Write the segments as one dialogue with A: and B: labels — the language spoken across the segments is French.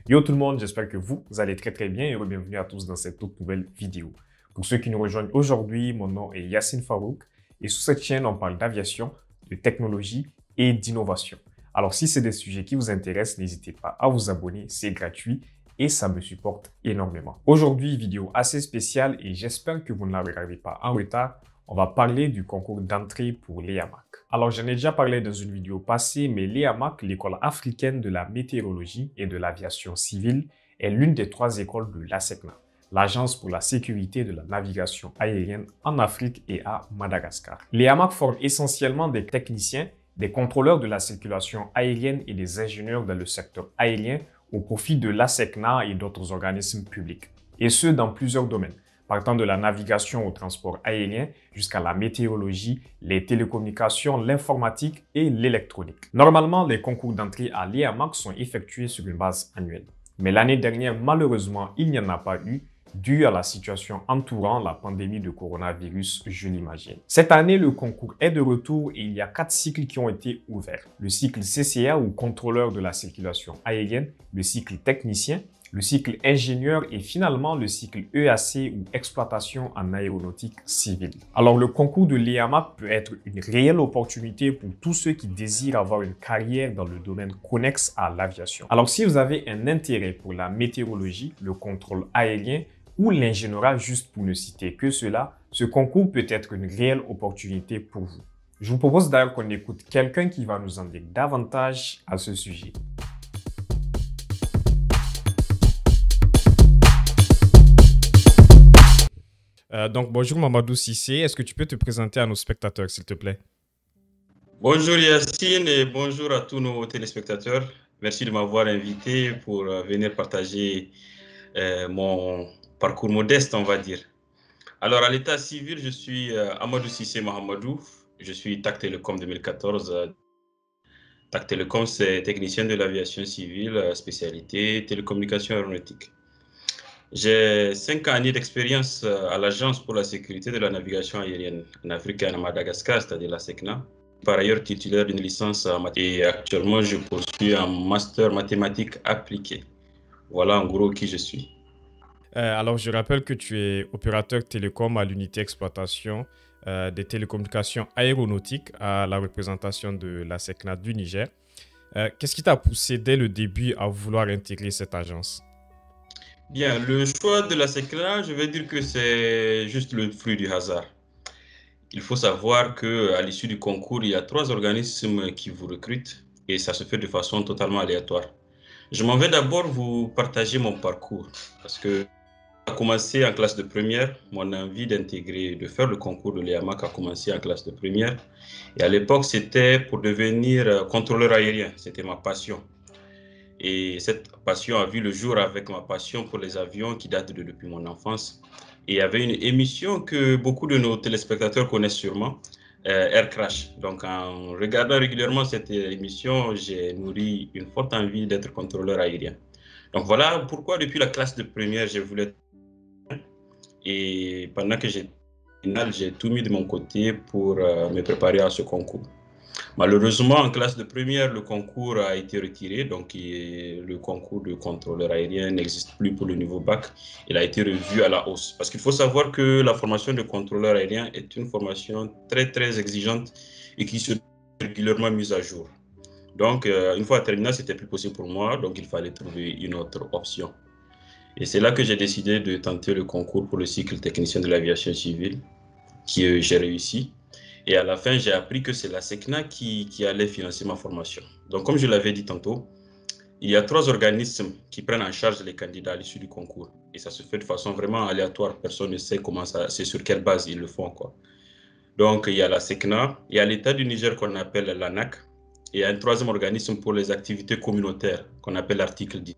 A: Yo tout le monde, j'espère que vous allez très bien et bienvenue à tous dans cette toute nouvelle vidéo. Pour ceux qui nous rejoignent aujourd'hui, mon nom est Yassine Farouk et sur cette chaîne, on parle d'aviation, de technologie et d'innovation. Alors si c'est des sujets qui vous intéressent, n'hésitez pas à vous abonner, c'est gratuit et ça me supporte énormément. Aujourd'hui, vidéo assez spéciale et j'espère que vous ne la regardez pas en retard. On va parler du concours d'entrée pour l'EAMAC. Alors, j'en ai déjà parlé dans une vidéo passée, mais l'EAMAC, l'école africaine de la météorologie et de l'aviation civile, est l'une des 3 écoles de l'ASECNA, l'Agence pour la sécurité de la navigation aérienne en Afrique et à Madagascar. L'EAMAC forme essentiellement des techniciens, des contrôleurs de la circulation aérienne et des ingénieurs dans le secteur aérien au profit de l'ASECNA et d'autres organismes publics, et ce dans plusieurs domaines, partant de la navigation au transport aérien jusqu'à la météorologie, les télécommunications, l'informatique et l'électronique. Normalement, les concours d'entrée à l'EAMAC sont effectués sur une base annuelle. Mais l'année dernière, malheureusement, il n'y en a pas eu, dû à la situation entourant la pandémie de coronavirus, je l'imagine. Cette année, le concours est de retour et il y a 4 cycles qui ont été ouverts. Le cycle CCA ou contrôleur de la circulation aérienne, le cycle technicien, le cycle ingénieur et finalement le cycle EAC ou exploitation en aéronautique civile. Alors le concours de l'EAMAC peut être une réelle opportunité pour tous ceux qui désirent avoir une carrière dans le domaine connexe à l'aviation. Alors si vous avez un intérêt pour la météorologie, le contrôle aérien ou l'ingénierie, juste pour ne citer que cela, ce concours peut être une réelle opportunité pour vous. Je vous propose d'ailleurs qu'on écoute quelqu'un qui va nous en dire davantage à ce sujet. Donc, bonjour Mamadou Cissé. Est-ce que tu peux te présenter à nos spectateurs, s'il te plaît?
B: Bonjour Yacine et bonjour à tous nos téléspectateurs. Merci de m'avoir invité pour venir partager mon parcours modeste, on va dire. Alors, à l'état civil, je suis Amadou Cissé Mahamadou. Je suis TAC Télécom 2014. TAC Télécom, c'est technicien de l'aviation civile, spécialité télécommunication aéronautique. J'ai 5 années d'expérience à l'Agence pour la sécurité de la navigation aérienne en Afrique et à Madagascar, c'est-à-dire la SECNA. Par ailleurs, titulaire d'une licence en mathématiques. Et actuellement, je poursuis un master mathématiques appliquées. Voilà en gros qui je suis.
A: Alors, je rappelle que tu es opérateur télécom à l'unité exploitation des télécommunications aéronautiques à la représentation de la SECNA du Niger. Qu'est-ce qui t'a poussé dès le début à vouloir intégrer cette agence?
B: Bien, le choix de la SECNA, je vais dire que c'est juste le fruit du hasard. Il faut savoir qu'à l'issue du concours, il y a 3 organismes qui vous recrutent et ça se fait de façon totalement aléatoire. Je m'en vais d'abord vous partager mon parcours parce que a commencé en classe de première. Mon envie d'intégrer, de faire le concours de l'EAMAC a commencé en classe de première. Et à l'époque, c'était pour devenir contrôleur aérien. C'était ma passion. Et cette passion a vu le jour avec ma passion pour les avions qui date depuis mon enfance. Et il y avait une émission que beaucoup de nos téléspectateurs connaissent sûrement, Air Crash. Donc en regardant régulièrement cette émission, j'ai nourri une forte envie d'être contrôleur aérien. Donc voilà pourquoi depuis la classe de première, je voulais. Et pendant que j'étais en finale, j'ai tout mis de mon côté pour me préparer à ce concours. Malheureusement, en classe de première, le concours a été retiré, donc le concours de contrôleur aérien n'existe plus pour le niveau bac. Il a été revu à la hausse. Parce qu'il faut savoir que la formation de contrôleur aérien est une formation très exigeante et qui se régulièrement mise à jour. Donc, une fois terminé, c'était plus possible pour moi, donc il fallait trouver une autre option. Et c'est là que j'ai décidé de tenter le concours pour le cycle technicien de l'aviation civile, que j'ai réussi. Et à la fin, j'ai appris que c'est la SECNA qui allait financer ma formation. Donc, comme je l'avais dit tantôt, il y a 3 organismes qui prennent en charge les candidats à l'issue du concours. Et ça se fait de façon vraiment aléatoire. Personne ne sait comment ça, c'est sur quelle base ils le font, quoi. Donc, il y a la SECNA, il y a l'État du Niger qu'on appelle l'ANAC, et il y a un 3e organisme pour les activités communautaires qu'on appelle l'article 10.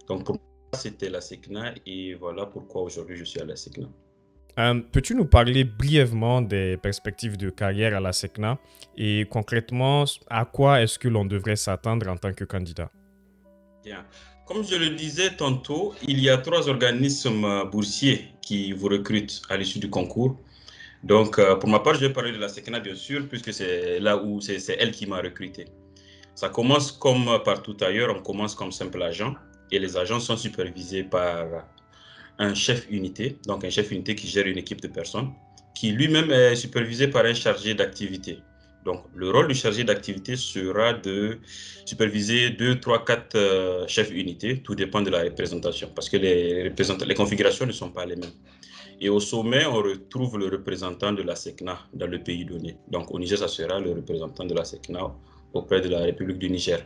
B: Donc, pour moi, c'était la SECNA et voilà pourquoi aujourd'hui je suis à la SECNA.
A: Peux-tu nous parler brièvement des perspectives de carrière à la SECNA et concrètement, à quoi est-ce que l'on devrait s'attendre en tant que candidat?
B: Bien. Comme je le disais tantôt, il y a 3 organismes boursiers qui vous recrutent à l'issue du concours. Donc, pour ma part, je vais parler de la SECNA, bien sûr, puisque c'est là où c'est elle qui m'a recruté. Ça commence comme partout ailleurs, on commence comme simple agent. et les agents sont supervisés par un chef unité, donc un chef unité qui gère une équipe de personnes, qui lui-même est supervisé par un chargé d'activité. Donc, le rôle du chargé d'activité sera de superviser 2, 3, 4 chefs unités, tout dépend de la représentation, parce que les configurations ne sont pas les mêmes. Et au sommet, on retrouve le représentant de la SECNA dans le pays donné. Donc, au Niger, ça sera le représentant de la SECNA auprès de la République du Niger.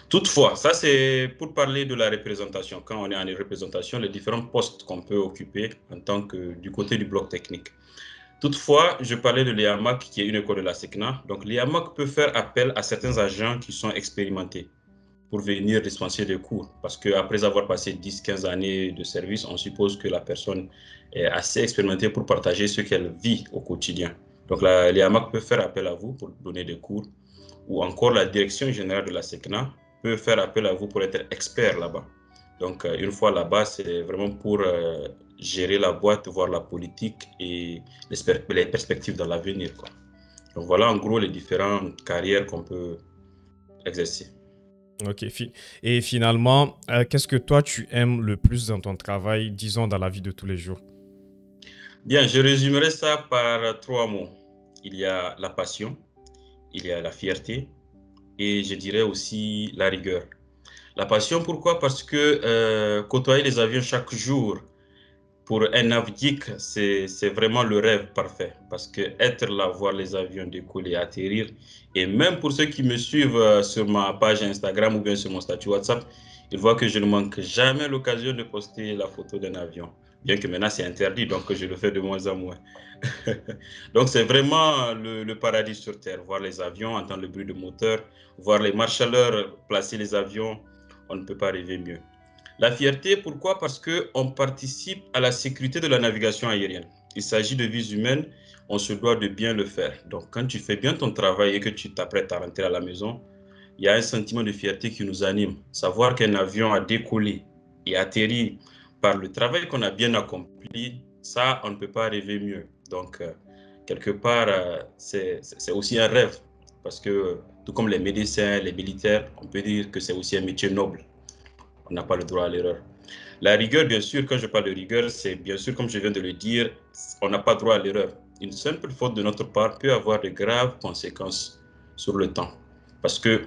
B: Toutefois, ça c'est pour parler de la représentation. Quand on est en représentation, les différents postes qu'on peut occuper en tant que du côté du bloc technique. Toutefois, je parlais de l'EAMAC qui est une école de la SECNA. Donc l'EAMAC peut faire appel à certains agents qui sont expérimentés pour venir dispenser des cours. Parce qu'après avoir passé 10-15 années de service, on suppose que la personne est assez expérimentée pour partager ce qu'elle vit au quotidien. Donc l'EAMAC peut faire appel à vous pour donner des cours, ou encore la direction générale de la SECNA peut faire appel à vous pour être expert là-bas. Donc, une fois là-bas, c'est vraiment pour gérer la boîte, voir la politique et les perspectives dans l'avenir. Donc, voilà en gros les différentes carrières qu'on peut exercer.
A: Ok. Et finalement, qu'est-ce que toi, tu aimes le plus dans ton travail, disons, dans la vie de tous les jours?
B: Bien, je résumerai ça par 3 mots. Il y a la passion, il y a la fierté et je dirais aussi la rigueur. La passion, pourquoi? Parce que côtoyer les avions chaque jour, pour un navdique, c'est vraiment le rêve parfait. Parce que être là, voir les avions décoller, atterrir, et même pour ceux qui me suivent sur ma page Instagram ou bien sur mon statut WhatsApp, ils voient que je ne manque jamais l'occasion de poster la photo d'un avion. Bien que maintenant c'est interdit, donc je le fais de moins en moins. Donc c'est vraiment le paradis sur Terre, voir les avions, entendre le bruit de moteur, voir les marchaleurs placer les avions, on ne peut pas rêver mieux. La fierté, pourquoi? Parce qu'on participe à la sécurité de la navigation aérienne. Il s'agit de vies humaines, on se doit de bien le faire. Donc quand tu fais bien ton travail et que tu t'apprêtes à rentrer à la maison, il y a un sentiment de fierté qui nous anime. Savoir qu'un avion a décollé et atterri par le travail qu'on a bien accompli, ça, on ne peut pas rêver mieux. Donc, quelque part, c'est aussi un rêve. Parce que, tout comme les médecins, les militaires, on peut dire que c'est aussi un métier noble. On n'a pas le droit à l'erreur. La rigueur, bien sûr, quand je parle de rigueur, c'est bien sûr, comme je viens de le dire, on n'a pas droit à l'erreur. Une simple faute de notre part peut avoir de graves conséquences sur le temps. Parce que,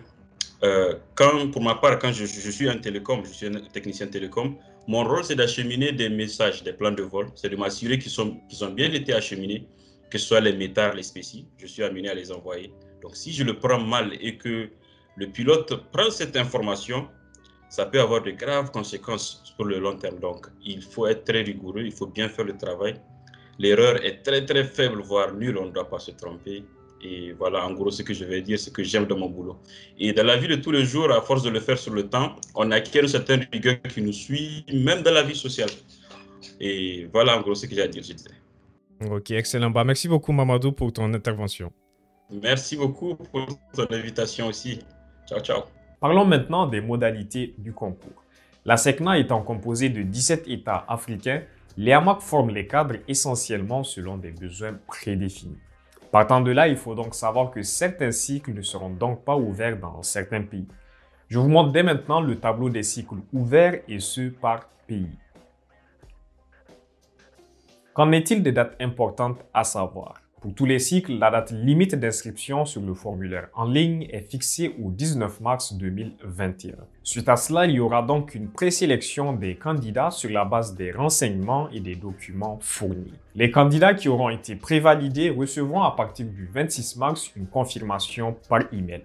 B: pour ma part, quand je suis un télécom, je suis un technicien télécom, mon rôle, c'est d'acheminer des messages, des plans de vol. C'est de m'assurer qu'ils ont bien été acheminés, que ce soit les métards, les spécies. Je suis amené à les envoyer. Donc, si je le prends mal et que le pilote prend cette information, ça peut avoir de graves conséquences sur le long terme. Donc, il faut être très rigoureux, il faut bien faire le travail. L'erreur est très, très faible, voire nulle, on ne doit pas se tromper. Et voilà, en gros, ce que je vais dire, ce que j'aime dans mon boulot. Et dans la vie de tous les jours, à force de le faire sur le temps, on acquiert une certaine rigueur qui nous suit, même dans la vie sociale. Et voilà, en gros, ce que j'ai à dire, je disais.
A: Ok, excellent. Bah, merci beaucoup, Mamadou, pour ton intervention.
B: Merci beaucoup pour ton invitation aussi. Ciao, ciao.
A: Parlons maintenant des modalités du concours. La SECNA étant composée de 17 États africains, les AMAC forment les cadres essentiellement selon des besoins prédéfinis. Partant de là, il faut donc savoir que certains cycles ne seront donc pas ouverts dans certains pays. Je vous montre dès maintenant le tableau des cycles ouverts et ce par pays. Qu'en est-il des dates importantes à savoir? Pour tous les cycles, la date limite d'inscription sur le formulaire en ligne est fixée au 19 mars 2021. Suite à cela, il y aura donc une présélection des candidats sur la base des renseignements et des documents fournis. Les candidats qui auront été prévalidés recevront à partir du 26 mars une confirmation par email.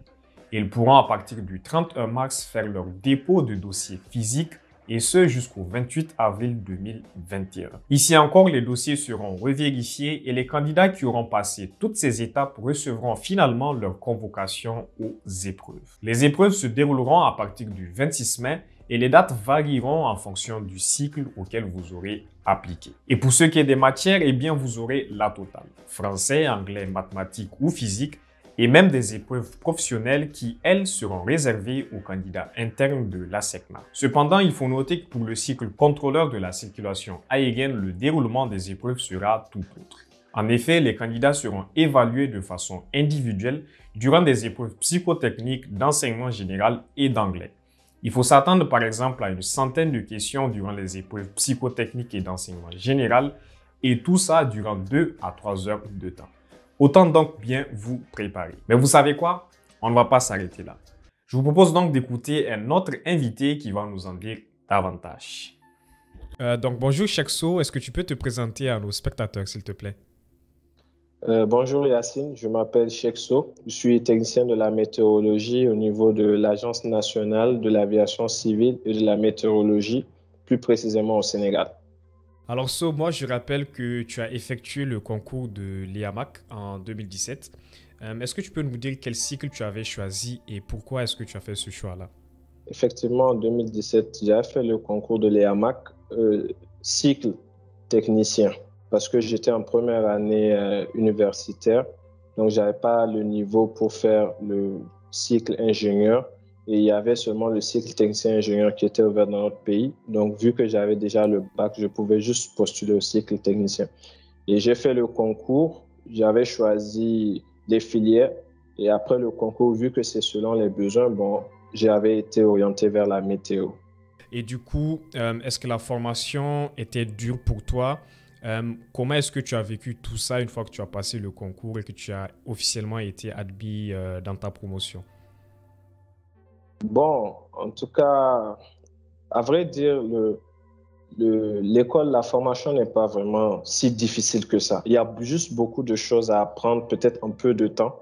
A: Ils pourront à partir du 31 mars faire leur dépôt de dossier physique et ce jusqu'au 28 avril 2021. Ici encore, les dossiers seront revérifiés et les candidats qui auront passé toutes ces étapes recevront finalement leur convocation aux épreuves. Les épreuves se dérouleront à partir du 26 mai et les dates varieront en fonction du cycle auquel vous aurez appliqué. Et pour ce qui est des matières, eh bien vous aurez la totale. Français, anglais, mathématiques ou physique, et même des épreuves professionnelles qui, elles, seront réservées aux candidats internes de la SECNA. Cependant, il faut noter que pour le cycle contrôleur de la circulation aérienne, le déroulement des épreuves sera tout autre. En effet, les candidats seront évalués de façon individuelle durant des épreuves psychotechniques, d'enseignement général et d'anglais. Il faut s'attendre par exemple à une centaine de questions durant les épreuves psychotechniques et d'enseignement général, et tout ça durant 2 à 3 heures de temps. Autant donc bien vous préparer. Mais vous savez quoi? On ne va pas s'arrêter là. Je vous propose donc d'écouter un autre invité qui va nous en dire davantage. Donc bonjour Chekso, est-ce que tu peux te présenter à nos spectateurs s'il te plaît?
C: Bonjour Yacine, je m'appelle Chekso, je suis technicien de la météorologie au niveau de l'Agence nationale de l'aviation civile et de la météorologie, plus précisément au Sénégal.
A: Alors moi je rappelle que tu as effectué le concours de l'IAMAC en 2017. Est-ce que tu peux nous dire quel cycle tu avais choisi et pourquoi est-ce que tu as fait ce choix-là?
C: Effectivement, en 2017, j'ai fait le concours de l'EAMAC, cycle technicien, parce que j'étais en première année universitaire, donc je n'avais pas le niveau pour faire le cycle ingénieur, et il y avait seulement le cycle technicien-ingénieur qui était ouvert dans notre pays. Donc, vu que j'avais déjà le bac, je pouvais juste postuler au cycle technicien. Et j'ai fait le concours, j'avais choisi des filières, et après le concours, vu que c'est selon les besoins, bon, j'avais été orienté vers la météo.
A: Et du coup, est-ce que la formation était dure pour toi? Comment est-ce que tu as vécu tout ça une fois que tu as passé le concours et que tu as officiellement été admis dans ta promotion?
C: Bon, en tout cas, à vrai dire, l'école, la formation n'est pas vraiment si difficile que ça. Il y a juste beaucoup de choses à apprendre, peut-être un peu de temps.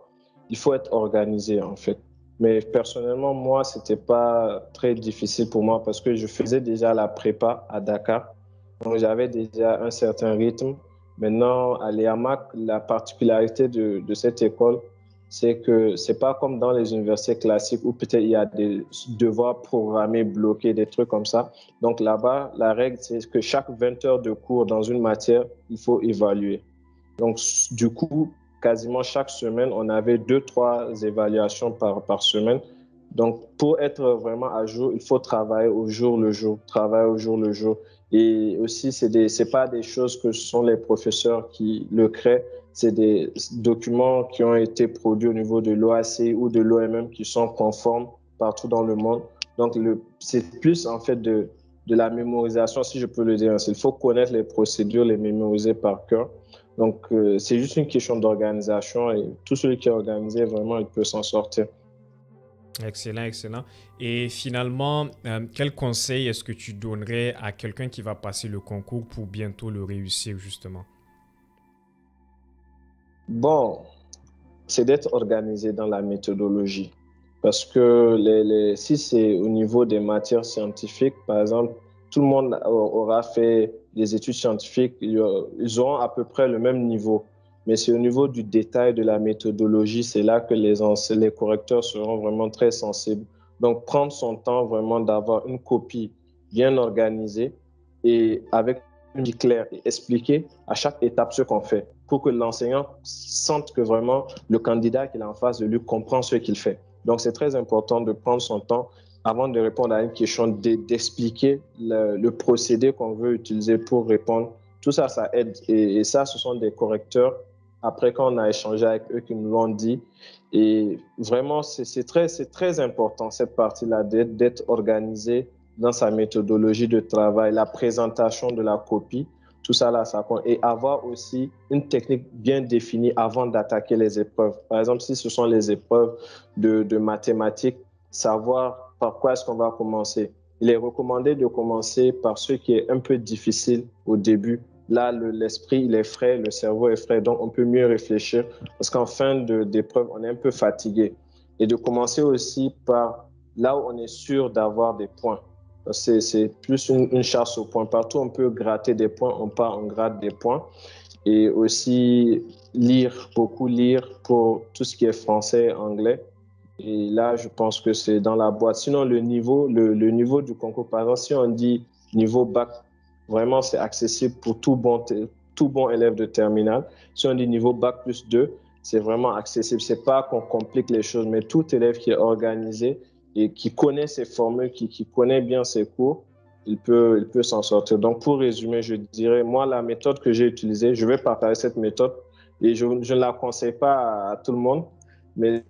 C: Il faut être organisé, en fait. Mais personnellement, moi, c'était pas très difficile pour moi parce que je faisais déjà la prépa à Dakar. Donc, j'avais déjà un certain rythme. Maintenant, à l'EAMAC, la particularité de cette école, c'est que c'est pas comme dans les universités classiques où peut-être il y a des devoirs programmés, bloqués, des trucs comme ça. Donc là-bas, la règle, c'est que chaque 20 heures de cours dans une matière, il faut évaluer. Donc, du coup, quasiment chaque semaine, on avait 2, 3 évaluations par semaine. Donc, pour être vraiment à jour, il faut travailler au jour le jour, travailler au jour le jour. Et aussi, c'est pas des choses que ce sont les professeurs qui le créent, c'est des documents qui ont été produits au niveau de l'OAC ou de l'OMM qui sont conformes partout dans le monde. Donc, c'est plus en fait de la mémorisation, si je peux le dire ainsi. Il faut connaître les procédures, les mémoriser par cœur. Donc, c'est juste une question d'organisation et tout celui qui est organisé, vraiment, il peut s'en sortir.
A: Excellent, excellent. Et finalement, quel conseil est-ce que tu donnerais à quelqu'un qui va passer le concours pour bientôt le réussir, justement?
C: Bon, c'est d'être organisé dans la méthodologie. Parce que si c'est au niveau des matières scientifiques, par exemple, tout le monde aura fait des études scientifiques, ils auront à peu près le même niveau. Mais c'est au niveau du détail de la méthodologie, c'est là que les correcteurs seront vraiment très sensibles. Donc, prendre son temps vraiment d'avoir une copie bien organisée et avec une vie claire et expliquer à chaque étape ce qu'on fait pour que l'enseignant sente que vraiment le candidat qu'il a en face de lui comprend ce qu'il fait. Donc, c'est très important de prendre son temps avant de répondre à une question, d'expliquer le procédé qu'on veut utiliser pour répondre. Tout ça, ça aide. Et ça, ce sont des correcteurs, après quand on a échangé avec eux, qui nous l'ont dit. Et vraiment, c'est très important, cette partie-là, d'être organisé dans sa méthodologie de travail, la présentation de la copie. Tout ça, là, ça compte. Et avoir aussi une technique bien définie avant d'attaquer les épreuves. Par exemple, si ce sont les épreuves de mathématiques, savoir par quoi est-ce qu'on va commencer. Il est recommandé de commencer par ce qui est un peu difficile au début. Là, l'esprit, il est frais, le cerveau est frais, donc on peut mieux réfléchir parce qu'en fin d'épreuve, on est un peu fatigué. Et de commencer aussi par là où on est sûr d'avoir des points. C'est plus une chasse aux points. Partout, on peut gratter des points, on gratte des points. Et aussi lire, beaucoup lire pour tout ce qui est français, anglais. Et là, je pense que c'est dans la boîte. Sinon, le niveau du concours, par exemple, si on dit niveau bac, vraiment, c'est accessible pour tout bon élève de terminale. Si on dit niveau bac plus 2, c'est vraiment accessible. C'est pas qu'on complique les choses, mais tout élève qui est organisé et qui connaît ses formules, qui connaît bien ses cours, il peut s'en sortir. Donc, pour résumer, je dirais, moi, la méthode que j'ai utilisée, je vais partager cette méthode et je ne la conseille pas à tout le monde, mais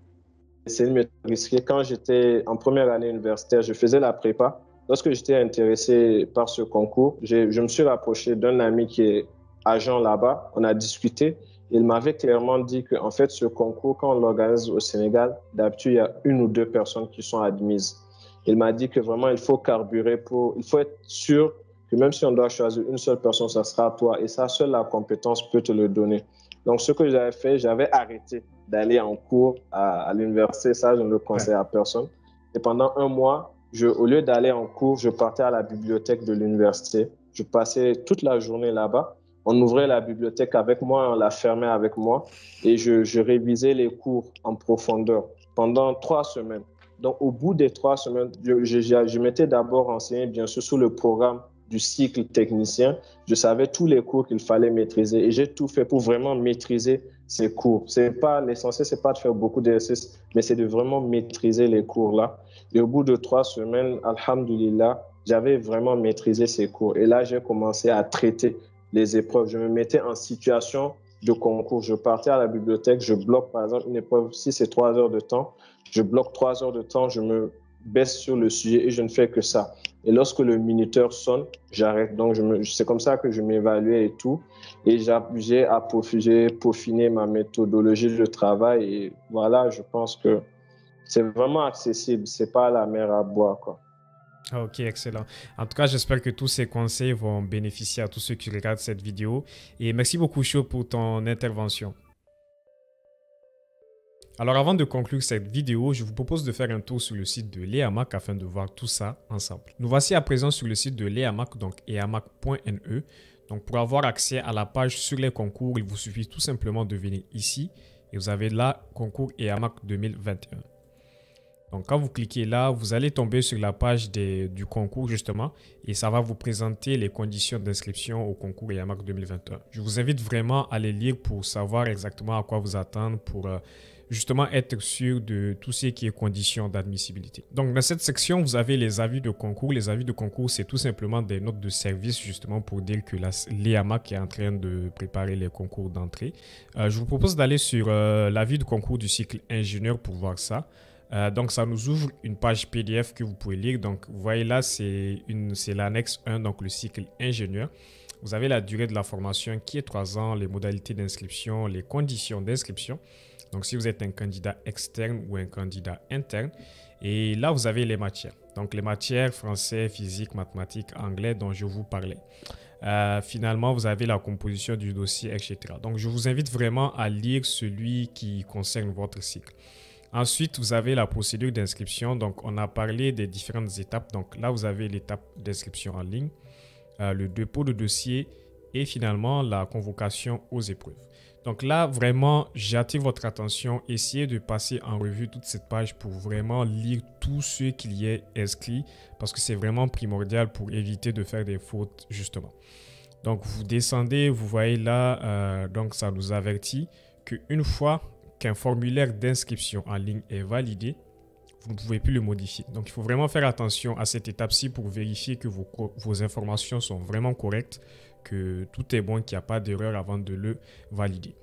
C: c'est une méthode risquée. Quand j'étais en première année universitaire, je faisais la prépa. Lorsque j'étais intéressé par ce concours, je me suis rapproché d'un ami qui est agent là-bas. On a discuté. Il m'avait clairement dit qu'en fait, ce concours, quand on l'organise au Sénégal, d'habitude, il y a 1 ou 2 personnes qui sont admises. Il m'a dit que vraiment, il faut carburer il faut être sûr que même si on doit choisir une seule personne, ça sera toi. Et ça, seule la compétence peut te le donner. Donc, ce que j'avais fait, j'avais arrêté d'aller en cours à l'université. Ça, je ne le conseille à personne. Et pendant 1 mois, au lieu d'aller en cours, je partais à la bibliothèque de l'université. Je passais toute la journée là-bas. On ouvrait la bibliothèque avec moi, on la fermait avec moi et je révisais les cours en profondeur pendant 3 semaines. Donc, au bout des 3 semaines, je m'étais d'abord renseigné, bien sûr, sur le programme du cycle technicien. Je savais tous les cours qu'il fallait maîtriser et j'ai tout fait pour vraiment maîtriser ces cours. L'essentiel, c'est pas de faire beaucoup d'exercices, mais c'est de vraiment maîtriser les cours-là. Et au bout de 3 semaines, alhamdoulilah, j'avais vraiment maîtrisé ces cours. Et là, j'ai commencé à traiter les épreuves. Je me mettais en situation de concours. Je partais à la bibliothèque, je bloque par exemple une épreuve, si c'est 3 heures de temps, je bloque 3 heures de temps, je me baisse sur le sujet et je ne fais que ça. Et lorsque le minuteur sonne, j'arrête. Donc, c'est comme ça que je m'évaluais et tout. Et j'ai peaufiné ma méthodologie de travail. Et voilà, je pense que c'est vraiment accessible. C'est pas la mer à boire, quoi.
A: Ok, excellent. En tout cas, j'espère que tous ces conseils vont bénéficier à tous ceux qui regardent cette vidéo. Et merci beaucoup, Cho, pour ton intervention. Alors, avant de conclure cette vidéo, je vous propose de faire un tour sur le site de l'EAMAC afin de voir tout ça ensemble. Nous voici à présent sur le site de l'EAMAC, donc eamac.ne. Donc, pour avoir accès à la page sur les concours, il vous suffit tout simplement de venir ici et vous avez là concours EAMAC 2021. Donc, quand vous cliquez là, vous allez tomber sur la page du concours justement et ça va vous présenter les conditions d'inscription au concours EAMAC 2021. Je vous invite vraiment à les lire pour savoir exactement à quoi vous attendre pour justement être sûr de tout ce qui est conditions d'admissibilité. Donc, dans cette section, vous avez les avis de concours. Les avis de concours, c'est tout simplement des notes de service justement pour dire que l'EAMAC est en train de préparer les concours d'entrée. Je vous propose d'aller sur l'avis de concours du cycle ingénieur pour voir ça. Donc, ça nous ouvre une page PDF que vous pouvez lire. Donc, vous voyez là, c'est l'annexe 1, donc le cycle ingénieur. Vous avez la durée de la formation qui est 3 ans, les modalités d'inscription, les conditions d'inscription. Donc, si vous êtes un candidat externe ou un candidat interne. Et là, vous avez les matières. Donc, les matières français, physique, mathématiques, anglais dont je vous parlais. Finalement, vous avez la composition du dossier, etc. Donc, je vous invite vraiment à lire celui qui concerne votre cycle. Ensuite, vous avez la procédure d'inscription. Donc, on a parlé des différentes étapes. Donc, là, vous avez l'étape d'inscription en ligne, le dépôt de dossier et finalement la convocation aux épreuves. Donc là, vraiment, j'attire votre attention. Essayez de passer en revue toute cette page pour vraiment lire tout ce qu'il y est inscrit parce que c'est vraiment primordial pour éviter de faire des fautes, justement. Donc, vous descendez, vous voyez là, donc ça nous avertit qu'une fois qu'un formulaire d'inscription en ligne est validé, vous ne pouvez plus le modifier. Donc, il faut vraiment faire attention à cette étape-ci pour vérifier que vos informations sont vraiment correctes, que tout est bon, qu'il n'y a pas d'erreur avant de le valider.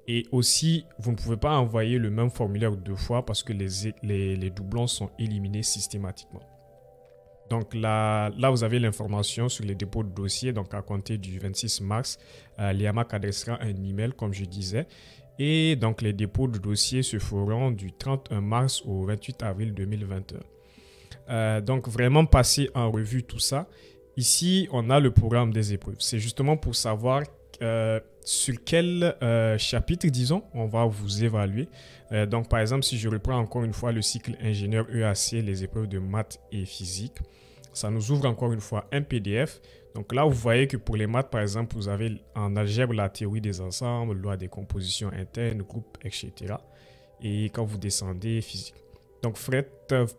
A: Et aussi, vous ne pouvez pas envoyer le même formulaire 2 fois parce que les doublons sont éliminés systématiquement. Donc là, vous avez l'information sur les dépôts de dossier. Donc, à compter du 26 mars, l'EAMAC adressera un email, comme je disais. Et donc, les dépôts de dossier se feront du 31 mars au 28 avril 2021. Donc, vraiment passer en revue tout ça. Ici, on a le programme des épreuves. C'est justement pour savoir sur quel chapitre, disons, on va vous évaluer. Donc, par exemple, si je reprends encore une fois le cycle ingénieur EAC, les épreuves de maths et physique, ça nous ouvre encore une fois un PDF. Donc là, vous voyez que pour les maths, par exemple, vous avez en algèbre la théorie des ensembles, loi des compositions internes, groupes, etc. Et quand vous descendez, physique. Donc,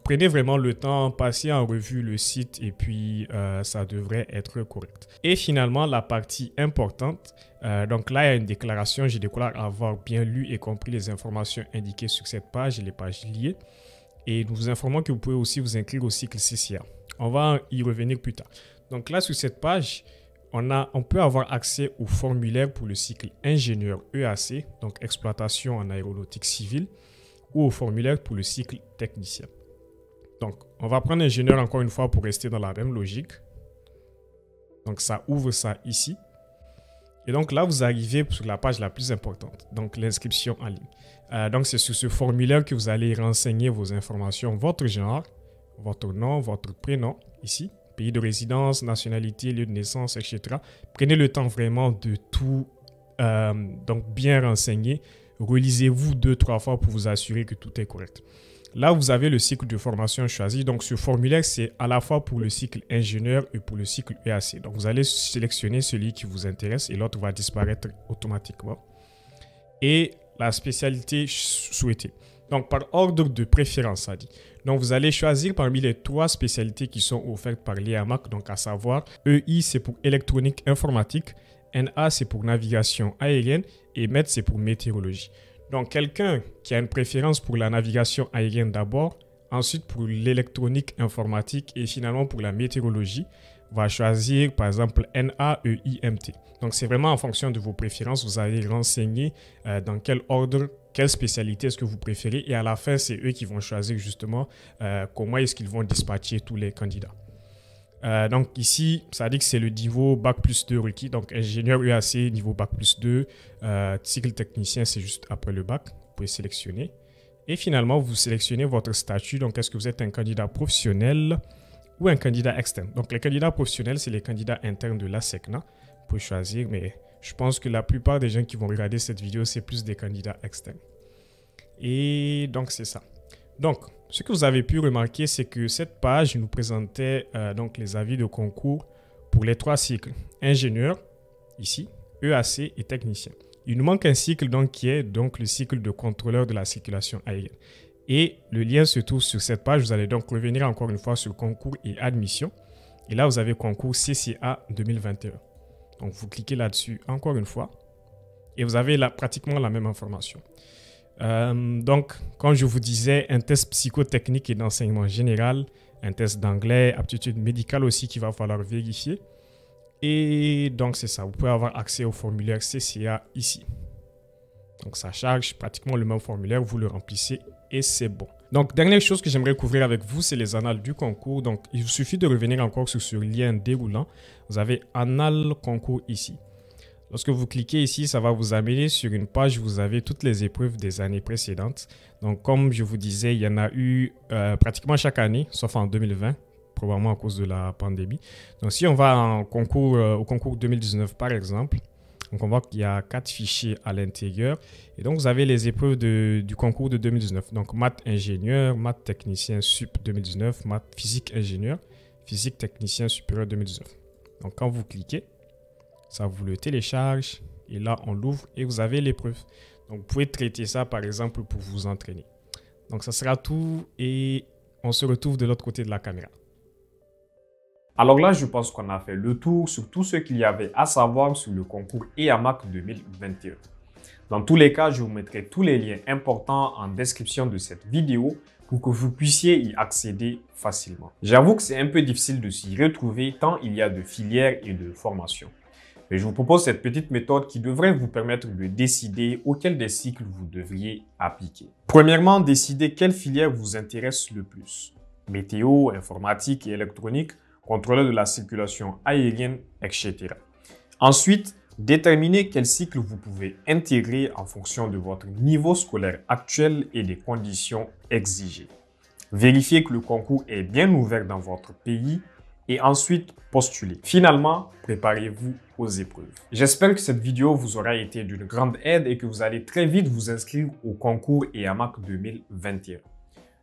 A: prenez vraiment le temps, passez en revue le site et puis ça devrait être correct. Et finalement, la partie importante. Donc là, il y a une déclaration. Je déclare avoir bien lu et compris les informations indiquées sur cette page et les pages liées. Et nous vous informons que vous pouvez aussi vous inscrire au cycle CCA. On va y revenir plus tard. Donc là, sur cette page, on peut avoir accès au formulaire pour le cycle ingénieur EAC, donc exploitation en aéronautique civile. ou au formulaire pour le cycle technicien. Donc, on va prendre ingénieur encore une fois pour rester dans la même logique. Donc, ça ouvre ça ici. Et donc là, vous arrivez sur la page la plus importante, donc l'inscription en ligne. Donc, c'est sur ce formulaire que vous allez renseigner vos informations, votre genre, votre nom, votre prénom, ici, pays de résidence, nationalité, lieu de naissance, etc. Prenez le temps vraiment de tout donc bien renseigner. Relisez-vous 2-3 fois pour vous assurer que tout est correct. Là, vous avez le cycle de formation choisi. Donc, ce formulaire, c'est à la fois pour le cycle ingénieur et pour le cycle EAC. Donc, vous allez sélectionner celui qui vous intéresse et l'autre va disparaître automatiquement. Et la spécialité souhaitée. Donc, par ordre de préférence, ça dit. Donc, vous allez choisir parmi les 3 spécialités qui sont offertes par l'IAMAC. Donc, à savoir, EI, c'est pour électronique informatique. NA, c'est pour navigation aérienne. Et MET, c'est pour météorologie. Donc, quelqu'un qui a une préférence pour la navigation aérienne d'abord, ensuite pour l'électronique informatique et finalement pour la météorologie, va choisir par exemple NAEIMT. Donc, c'est vraiment en fonction de vos préférences. Vous allez renseigner dans quel ordre, quelle spécialité est-ce que vous préférez. Et à la fin, c'est eux qui vont choisir justement comment est-ce qu'ils vont dispatcher tous les candidats. Donc ici, ça dit que c'est le niveau Bac plus 2 requis. Donc ingénieur EAC, niveau Bac plus 2. Cycle technicien, c'est juste après le bac. Vous pouvez sélectionner. Et finalement, vous sélectionnez votre statut. Donc est-ce que vous êtes un candidat professionnel ou un candidat externe? Donc les candidats professionnels, c'est les candidats internes de l'ASECNA. Vous pouvez choisir, mais je pense que la plupart des gens qui vont regarder cette vidéo, c'est plus des candidats externes. Et donc c'est ça. Donc, ce que vous avez pu remarquer, c'est que cette page nous présentait donc les avis de concours pour les 3 cycles. Ingénieur, ici, EAC et technicien. Il nous manque un cycle donc, qui est donc le cycle de contrôleur de la circulation aérienne. Et le lien se trouve sur cette page. Vous allez donc revenir encore une fois sur concours et admission. Et là, vous avez concours CCA 2021. Donc, vous cliquez là-dessus encore une fois. Et vous avez là, pratiquement la même information. Donc, comme je vous disais, un test psychotechnique et d'enseignement général, un test d'anglais, aptitude médicale aussi qu'il va falloir vérifier. Et donc, c'est ça. Vous pouvez avoir accès au formulaire CCA ici. Donc, ça charge pratiquement le même formulaire. Vous le remplissez et c'est bon. Donc, dernière chose que j'aimerais couvrir avec vous, c'est les annales du concours. Donc, il vous suffit de revenir encore sur ce lien déroulant. Vous avez annales concours ici. Lorsque vous cliquez ici, ça va vous amener sur une page où vous avez toutes les épreuves des années précédentes. Donc, comme je vous disais, il y en a eu pratiquement chaque année, sauf en 2020, probablement à cause de la pandémie. Donc, si on va au concours 2019, par exemple, donc on voit qu'il y a 4 fichiers à l'intérieur. Et donc, vous avez les épreuves du concours de 2019. Donc, maths ingénieur, maths technicien sup 2019, maths physique ingénieur, physique technicien supérieur 2019. Donc, quand vous cliquez, ça vous le télécharge et là on l'ouvre et vous avez l'épreuve. Donc vous pouvez traiter ça par exemple pour vous entraîner. Donc ça sera tout et on se retrouve de l'autre côté de la caméra.
D: Alors là, je pense qu'on a fait le tour sur tout ce qu'il y avait à savoir sur le concours IAMAC 2021. Dans tous les cas, je vous mettrai tous les liens importants en description de cette vidéo pour que vous puissiez y accéder facilement. J'avoue que c'est un peu difficile de s'y retrouver tant il y a de filières et de formations. Mais je vous propose cette petite méthode qui devrait vous permettre de décider auquel des cycles vous devriez appliquer. Premièrement, décidez quelle filière vous intéresse le plus. Météo, informatique et électronique, contrôleur de la circulation aérienne, etc. Ensuite, déterminez quel cycle vous pouvez intégrer en fonction de votre niveau scolaire actuel et des conditions exigées. Vérifiez que le concours est bien ouvert dans votre pays et ensuite postulez. Finalement, préparez-vous aux épreuves. J'espère que cette vidéo vous aura été d'une grande aide et que vous allez très vite vous inscrire au concours IAMAC 2021.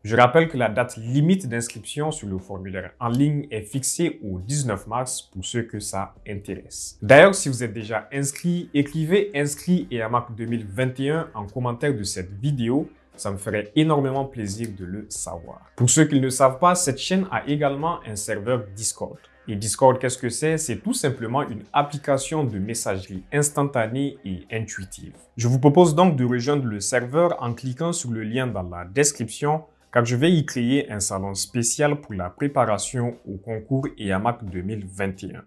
D: Je rappelle que la date limite d'inscription sur le formulaire en ligne est fixée au 19 mars pour ceux que ça intéresse. D'ailleurs, si vous êtes déjà inscrit, écrivez « Inscrit IAMAC 2021 » en commentaire de cette vidéo. Ça me ferait énormément plaisir de le savoir. Pour ceux qui ne le savent pas, cette chaîne a également un serveur Discord. Et Discord, qu'est-ce que c'est? C'est tout simplement une application de messagerie instantanée et intuitive. Je vous propose donc de rejoindre le serveur en cliquant sur le lien dans la description car je vais y créer un salon spécial pour la préparation au concours IAMAC 2021.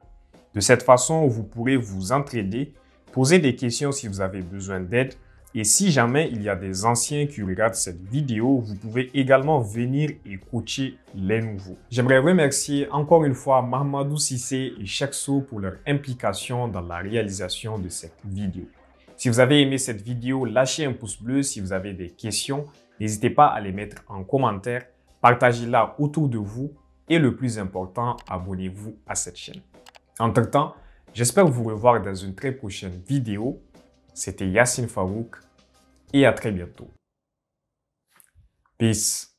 D: De cette façon, vous pourrez vous entraider, poser des questions si vous avez besoin d'aide Et si jamais il y a des anciens qui regardent cette vidéo, vous pouvez également venir et coacher les nouveaux. J'aimerais remercier encore une fois Mahamadou Cissé et Chekso pour leur implication dans la réalisation de cette vidéo. Si vous avez aimé cette vidéo, lâchez un pouce bleu. Si vous avez des questions, n'hésitez pas à les mettre en commentaire. Partagez-la autour de vous et le plus important, abonnez-vous à cette chaîne. Entre-temps, j'espère vous revoir dans une très prochaine vidéo. C'était Yassine Farouk et à très bientôt. Peace.